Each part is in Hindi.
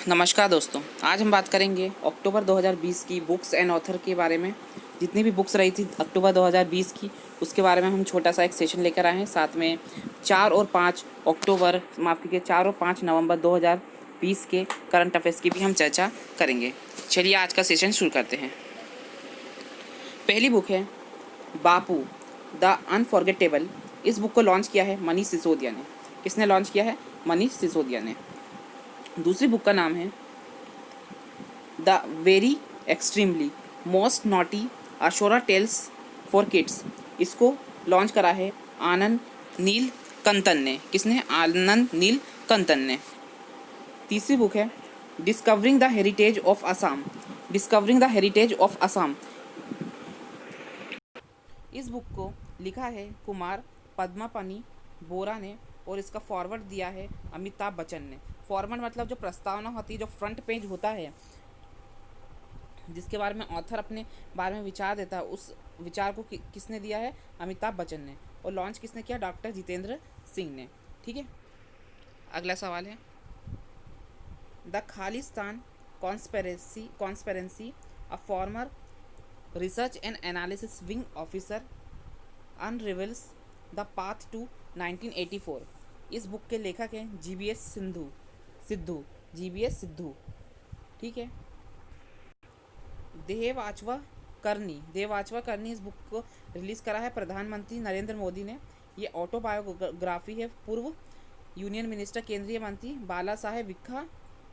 नमस्कार दोस्तों, आज हम बात करेंगे अक्टूबर 2020 की बुक्स एंड ऑथर के बारे में। जितनी भी बुक्स रही थी अक्टूबर 2020 की, उसके बारे में हम छोटा सा एक सेशन लेकर आए हैं। साथ में 4 और 5 अक्टूबर, माफ़ कीजिए 4 और 5 नवंबर 2020 के करंट अफेयर्स की भी हम चर्चा करेंगे। चलिए आज का सेशन शुरू करते हैं। पहली बुक है बापू द अनफॉरगेटेबल। इस बुक को लॉन्च किया है मनीष सिसोदिया ने। किसने लॉन्च किया है? मनीष सिसोदिया ने। दूसरी बुक का नाम है the very extremely most naughty asura tales for kids. इसको लॉन्च करा है आनंद नील कंतन ने। किसने? आनंद नील कंतन ने। तीसरी बुक है discovering the heritage of Assam. Discovering the heritage of Assam. इस बुक को लिखा है कुमार पद्मापनी बोरा ने और इसका फॉरवर्ड दिया है अमिताभ बच्चन ने। फॉरवर्ड मतलब जो प्रस्तावना होती है, जो फ्रंट पेज होता है, जिसके बारे में ऑथर अपने बारे में विचार देता है, उस विचार को किसने दिया है? अमिताभ बच्चन ने। और लॉन्च किसने किया? डॉक्टर जितेंद्र सिंह ने। ठीक है, अगला सवाल है the Khalistan conspiracy a former research and analysis wing officer unravels the path to 1984। इस बुक के लेखक हैं जीबीएस सिद्धू। ठीक है, देवाचवा करनी इस बुक को रिलीज़ करा है प्रधानमंत्री नरेंद्र मोदी ने। ये ऑटोबायोग्राफी है पूर्व यूनियन मिनिस्टर केंद्रीय मंत्री बाला साहेब विखे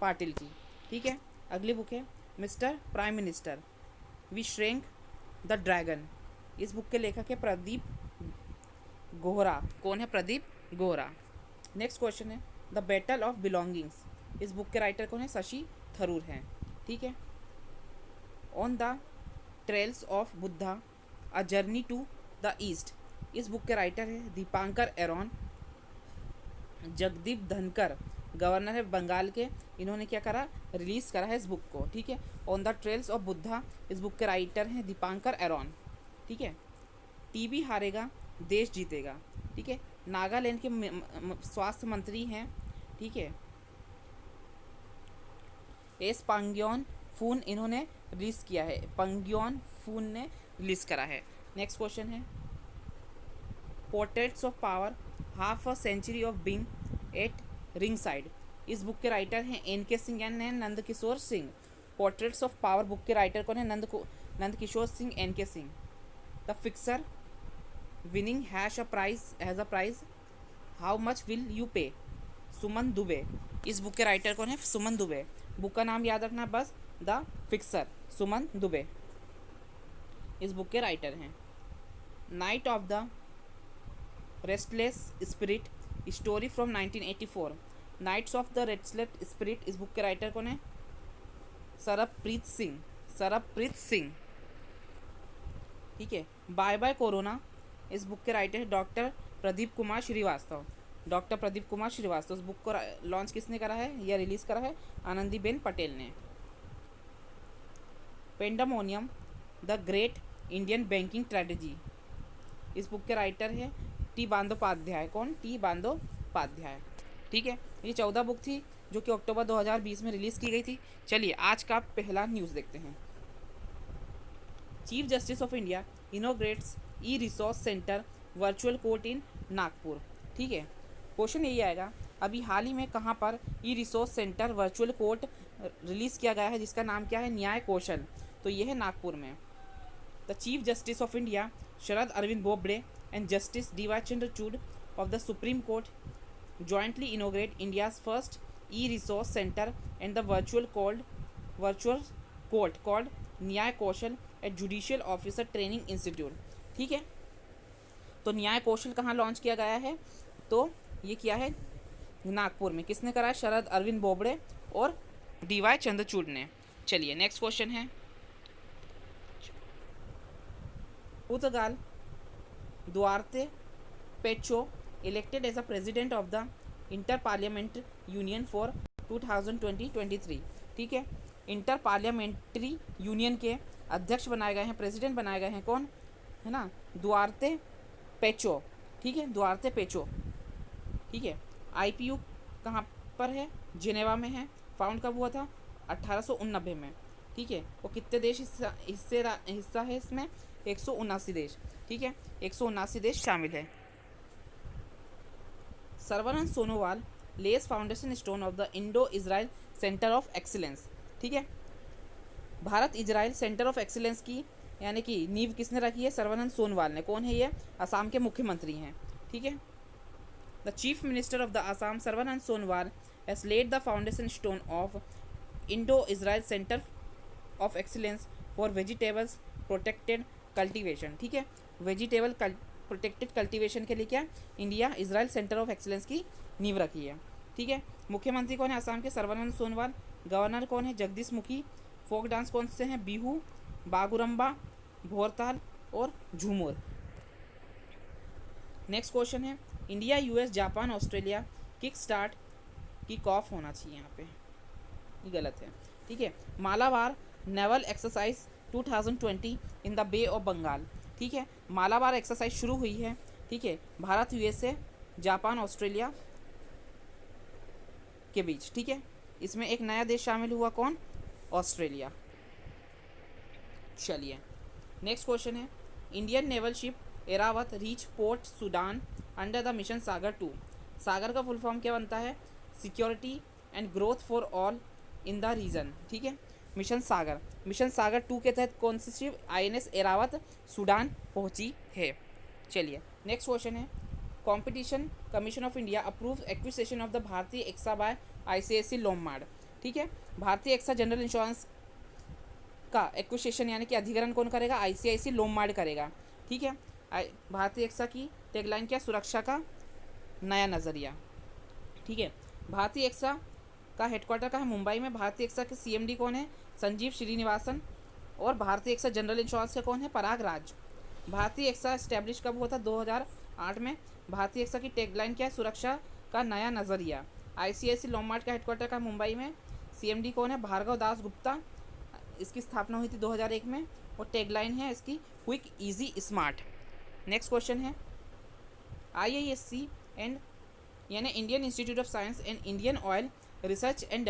पाटिल की। ठीक है, अगली बुक है mister prime minister we shrank the dragon. इस बुक के लेखक है प्रदीप गोहरा। कौन है? प्रदीप गोहरा। नेक्स्ट क्वेश्चन है द बैटल ऑफ बिलोंगिंग्स। इस बुक के राइटर कौन है? शशि थरूर हैं। ठीक है, on the trails of Buddha a journey to the east. इस बुक के राइटर है दीपांकर एरॉन। जगदीप धनकर गवर्नर है बंगाल के, इन्होंने क्या करा? रिलीज़ करा है इस बुक को। ठीक है, on the trails of Buddha इस बुक के राइटर हैं दीपांकर एरॉन। ठीक है, टीबी हारेगा देश जीतेगा। ठीक है, नागालैंड के स्वास्थ्य मंत्री हैं। ठीक है, एस पांग्योन फून इन्होंने रिलीज़ किया है, पंग्योन फून ने रिलीज़ करा है। नेक्स्ट क्वेश्चन है portraits of power half a century of being at ring side. इस बुक के राइटर हैं N K Singh and Nand Kishore Singh. Portraits of power book के राइटर कौन है? Nand Kishore Singh, N K Singh. The fixer winning has a prize how much will you pay, Suman Dubey. इस बुक के राइटर कौन है? सुमन दुबे। बुक का नाम याद रखना बस, द फिक्सर, सुमन दुबे इस बुक के राइटर हैं। Knight of the restless spirit story from 1984। Knights of the restless spirit इस बुक के राइटर कौन है? सरबप्रीत सिंह। ठीक है, बाय बाय कोरोना इस बुक के राइटर है डॉक्टर प्रदीप कुमार श्रीवास्तव। इस बुक को लॉन्च किसने करा है या रिलीज़ करा है? आनंदीबेन पटेल ने। पेंडामोनियम the great Indian banking strategy इस बुक के राइटर है टी बंदोपाध्याय। कौन? टी बंदोपाध्याय। ठीक है, ये 14 बुक थी जो कि अक्टूबर 2020 में रिलीज़ की गई थी। चलिए आज का पहला न्यूज़ देखते हैं। Chief justice of India inaugurates e resource centre virtual court in Nagpur. ठीक है, क्वेश्चन यही आएगा अभी हाल ही में कहाँ पर ई resource centre virtual court release किया गया है, जिसका नाम क्या है? न्याय कौशल। तो ये है नागपुर में। The chief justice of India Sharad Arvind Bobde and justice D Y Chandrachud of the supreme court jointly inaugurate India's first e-resource center and the virtual court called Nyaya Kaushal at judicial officer training institute. ठीक है, तो न्याय कौशल कहाँ लॉन्च किया गया है? तो ये किया है नागपुर में। किसने करा है? शरद अरविंद बोबडे और डी वाई चंद्रचूड़ ने। चलिए नेक्स्ट क्वेश्चन है पुर्तगाल Duarte Pacheco elected as a president of the inter parliament union for 2020-23। ठीक है, इंटर पार्लियामेंट्री यूनियन के अध्यक्ष बनाए गए हैं, प्रेसिडेंट बनाए गए हैं। कौन है ना? दुआर्ते पेचो। ठीक है, दुआर्ते पेचो। ठीक है, आईपीयू कहाँ पर है? जिनेवा में है। फाउंड कब हुआ था? 1889 में। ठीक है, वो कितने देश हिस्सा है इसमें? 179 देश। ठीक है, 179 देश शामिल है। Sarbananda Sonowal less foundation stone of the Indo Israel centre of excellence. ठीक है, Bharat Israel centre of excellence की यानी कि नींव किसने रखी है? सर्बानंद सोनोवाल ने। कौन है ये? असम के मुख्यमंत्री हैं। ठीक है, the chief minister of the Assam Sarbananda Sonowal has lead the foundation stone of Indo Israel centre of excellence for vegetables protected cultivation. ठीक है, वेजिटेबल प्रोटेक्टेड कल्टीवेशन के लिए क्या India Israel centre of excellence की नींव रखी है। ठीक है, मुख्यमंत्री कौन है असम के? सर्बानंद सोनोवाल। गवर्नर कौन है? जगदीश मुखी। फोक डांस कौन से हैं? बिहू, बागुरम्बा, भोरताल और झूमर। नेक्स्ट क्वेश्चन है, India US Japan Australia kick start kick off होना चाहिए, यहाँ पे ये गलत है। ठीक है, Malabar naval exercise 2020 in the bay of Bengal. ठीक है, मालाबार एक्सरसाइज शुरू हुई है। ठीक है, भारत यूएसए जापान ऑस्ट्रेलिया के बीच। ठीक है, इसमें एक नया देश शामिल हुआ, कौन? ऑस्ट्रेलिया। चलिए नेक्स्ट क्वेश्चन है, Indian naval ship Airavat reach port Sudan under the mission Sagar 2। Sagar का फुल फॉर्म क्या बनता है? Security and growth for all in the region. ठीक है, मिशन सागर 2 के तहत कौन सी शिप INS एरावत सूडान पहुंची है। चलिए नेक्स्ट क्वेश्चन है, competition commission of India approve acquisition of the Bhartiya AXA by ICICI Lombard. ठीक है, भारतीय एक्सा जनरल इंश्योरेंस का एक्विजिशन यानी कि अधिग्रहण कौन करेगा? ICICI लोम्बार्ड करेगा। ठीक है, भारतीय एक्सा की टैगलाइन क्या? सुरक्षा का नया नज़रिया। ठीक है, भारतीय एक्सा का हेडक्वार्टर का है मुंबई में। भारतीय एक्सा के CMD कौन है? संजीव श्रीनिवासन। और भारतीय एक्सा जनरल इंश्योरेंस का कौन है? पराग राज। भारतीय एक्सा स्टैब्लिश कब हुआ था? 2008 में। भारतीय एक्सा की टैगलाइन क्या है? सुरक्षा का नया नज़रिया। ICICI लोम्बार्ड का हेडक्वार्टर का मुंबई में। CMD कौन है? भार्गव दास गुप्ता। इसकी स्थापना हुई थी 2001 में और टैगलाइन है इसकी quick easy smart. Next question है, IISc एंड यानी Indian institute of science and Indian oil research and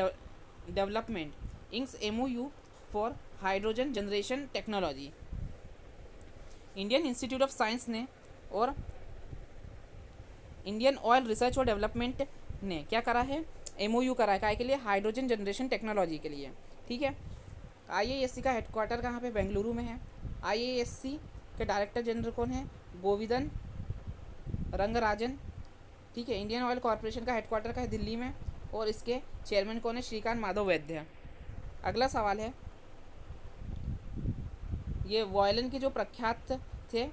development inks MOU for hydrogen generation technology. Indian institute of science ने और इंडियन ऑयल रिसर्च और डेवलपमेंट ने क्या करा है? MOU करा है काय के लिए? हाइड्रोजन जनरेशन टेक्नोलॉजी के लिए। ठीक है, IISc का हेडक्वार्टर कहाँ पे? बेंगलुरु में है। IISc के डायरेक्टर जनरल कौन है? गोविंदन रंगराजन। ठीक है, इंडियन ऑयल कॉरपोरेशन का हेडक्वार्टर का है दिल्ली में और इसके चेयरमैन कौन है? श्रीकांत माधव वैद्य। अगला सवाल है, ये वायलिन के जो प्रख्यात थे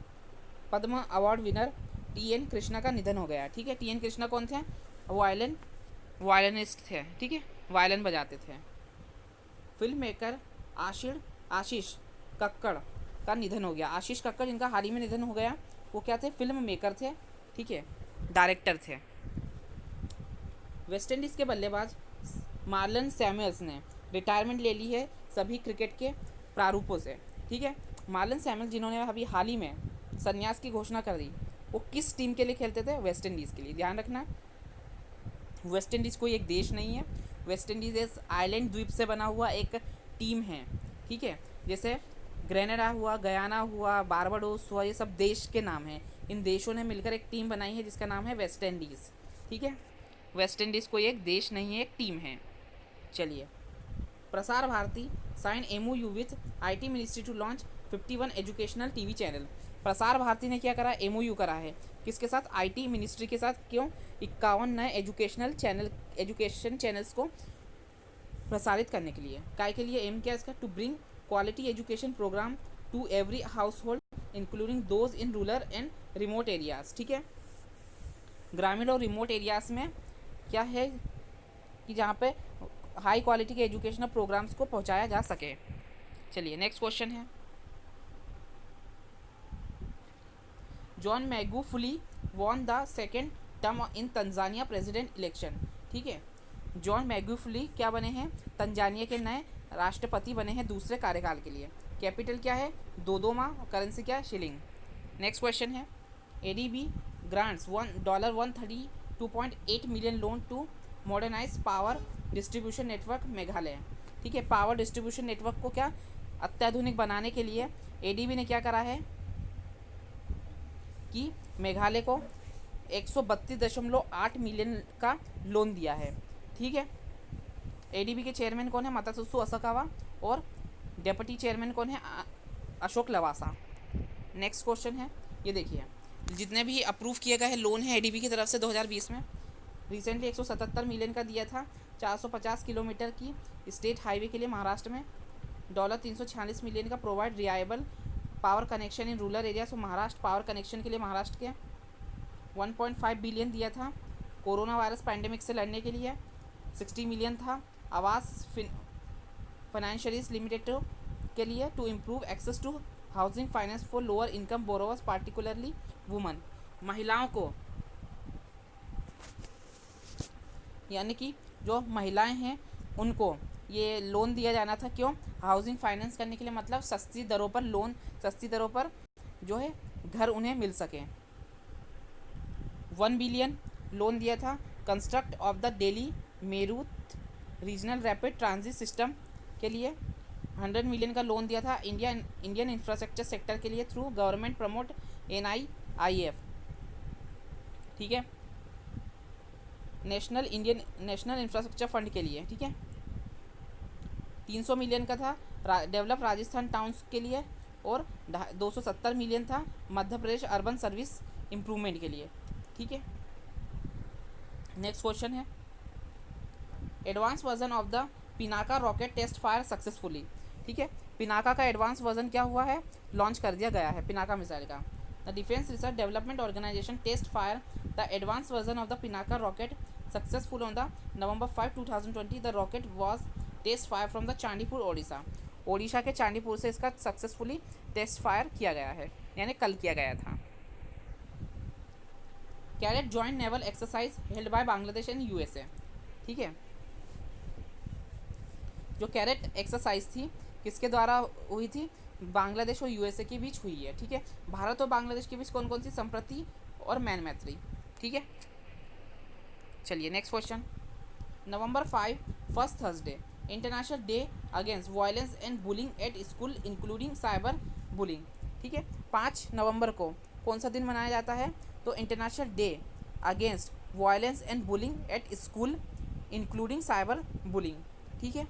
पद्म अवार्ड विनर TN कृष्णा का निधन हो गया। ठीक है, TN कृष्णा कौन थे? वायलिनिस्ट थे। ठीक है, वायलिन बजाते थे। फिल्म मेकर आशीष कक्कड़ का निधन हो गया। आशीष कक्कड़ जिनका हाल ही में निधन हो गया, वो क्या थे? फिल्म मेकर थे। ठीक है, डायरेक्टर थे। वेस्ट इंडीज़ के बल्लेबाज मार्लन सैमुअल्स ने रिटायरमेंट ले ली है सभी क्रिकेट के प्रारूपों से। ठीक है, मार्लन सैमुअल्स जिन्होंने अभी हाल ही में संन्यास की घोषणा कर दी, वो किस टीम के लिए खेलते थे? वेस्ट इंडीज़ के लिए। ध्यान रखना, वेस्ट इंडीज़ कोई एक देश नहीं है। वेस्ट इंडीज़ एक आइलैंड द्वीप से बना हुआ एक टीम है। ठीक है, जैसे ग्रेनेडा हुआ, गयाना हुआ, बारबाडोस हुआ, ये सब देश के नाम हैं। इन देशों ने मिलकर एक टीम बनाई है जिसका नाम है वेस्ट इंडीज़। ठीक है, वेस्ट इंडीज़ कोई एक देश नहीं है, एक टीम है। चलिए, Prasar Bharati sign MOU with IT ministry to launch 51 educational TV channel. Prasar Bharati ने क्या करा? MOU करा है किसके साथ? IT मिनिस्ट्री के साथ। क्यों? 51 नए एजुकेशन चैनल्स को प्रसारित करने के लिए। काय के लिए? एम क्या इसका? To bring quality education program to every household including those in rural and remote areas. ठीक है, ग्रामीण और रिमोट एरियाज़ में क्या है कि जहाँ पे हाई क्वालिटी के एजुकेशनल प्रोग्राम्स को पहुँचाया जा सके। चलिए नेक्स्ट क्वेश्चन है, John Magufuli won the second term in Tanzania president election. ठीक है, जॉन मैगुफुली क्या बने हैं? तंजानिया के नए राष्ट्रपति बने हैं दूसरे कार्यकाल के लिए। कैपिटल क्या है? दोदोमा। करेंसी क्या है? शिलिंग। नेक्स्ट क्वेश्चन है, ADB grants $132.8 million loan to modernize power distribution network Meghalaya. ठीक है, पावर डिस्ट्रीब्यूशन नेटवर्क को क्या अत्याधुनिक बनाने के लिए एडीबी ने क्या करा है कि मेघालय को 132.8 मिलियन का लोन दिया है। ठीक है, एडीबी के चेयरमैन कौन है? मातासुसु असकावा, और डेप्यूटी चेयरमैन कौन है? अशोक लवासा। नेक्स्ट क्वेश्चन है, ये देखिए, जितने भी अप्रूव किए गए लोन है एडीबी की तरफ से 2020 में, रिसेंटली 177 मिलियन का दिया था 450 किलोमीटर की स्टेट हाईवे के लिए महाराष्ट्र में, $346 मिलियन का provide reliable power connection in rural area. So Maharashtra power connection के लिए महाराष्ट्र के 1.5 बिलियन दिया था। कोरोना वायरस पैंडेमिक से लड़ने के लिए 60 मिलियन था। आवास फाइनेंशियलीज लिमिटेड के लिए to improve access to housing finance for lower income borrowers particularly women, महिलाओं को, यानी कि जो महिलाएं हैं उनको ये लोन दिया जाना था। क्यों? हाउसिंग फाइनेंस करने के लिए, मतलब सस्ती दरों पर लोन, सस्ती दरों पर जो है घर उन्हें मिल सके। 1 बिलियन लोन दिया था construct of the Delhi Meerut regional rapid transit system के लिए। 100 मिलियन का लोन दिया था इंडियन इंफ्रास्ट्रक्चर सेक्टर के लिए थ्रू गवर्नमेंट प्रमोट NIIF। ठीक है, नेशनल इंफ्रास्ट्रक्चर फंड के लिए। ठीक है, 300 मिलियन का था डेवलप राजस्थान टाउन्स के लिए, और 270 मिलियन था Madhya Pradesh urban service improvement के लिए। ठीक है, नेक्स्ट क्वेश्चन है, advance version of the Pinaka rocket test fire successfully. ठीक है, पिनाका का एडवांस वर्जन क्या हुआ है? लॉन्च कर दिया गया है पिनाका मिसाइल का। The defence research development organisation test fire the advance version of the Pinaka rocket successful on the November 5, 2020। The rocket was test fire from the Chandipur Odisha. Odisha के चांदीपुर से इसका सक्सेसफुली टेस्ट फायर किया गया है, यानी कल किया गया था। Cadet joint naval exercise held by Bangladesh and USA। ठीक है, जो कैडेट एक्सरसाइज थी किसके द्वारा हुई थी? बांग्लादेश और USA के बीच हुई है। ठीक है, भारत और बांग्लादेश के बीच कौन कौन सी संप्रति और मैन मैत्री। ठीक है, चलिए next question, November 5 first Thursday international day against violence and bullying at school including cyber bullying. ठीक है, 5 नवंबर को कौन सा दिन मनाया जाता है? तो international day against violence and bullying at school including cyber bullying. ठीक है,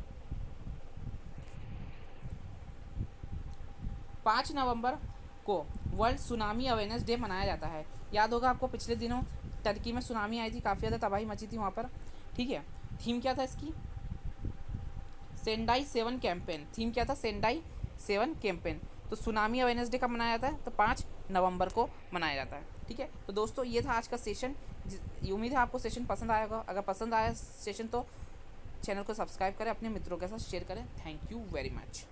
5 नवंबर को वर्ल्ड सुनामी अवेयरनेस डे मनाया जाता है। याद होगा आपको, पिछले दिनों टर्की में सुनामी आई थी, काफ़ी ज़्यादा तबाही मची थी वहाँ पर। ठीक है, थीम क्या था इसकी? Sendai 7 campaign. थीम क्या था? Sendai 7 campaign. तो सुनामी अवेयरनेस डे कब मनाया जाता है? तो 5 नवंबर को मनाया जाता है। ठीक है, तो दोस्तों ये था आज का सेशन। उम्मीद है आपको सेशन पसंद आएगा। अगर पसंद आया सेशन तो चैनल को सब्सक्राइब करें, अपने मित्रों के साथ शेयर करें। Thank you very much.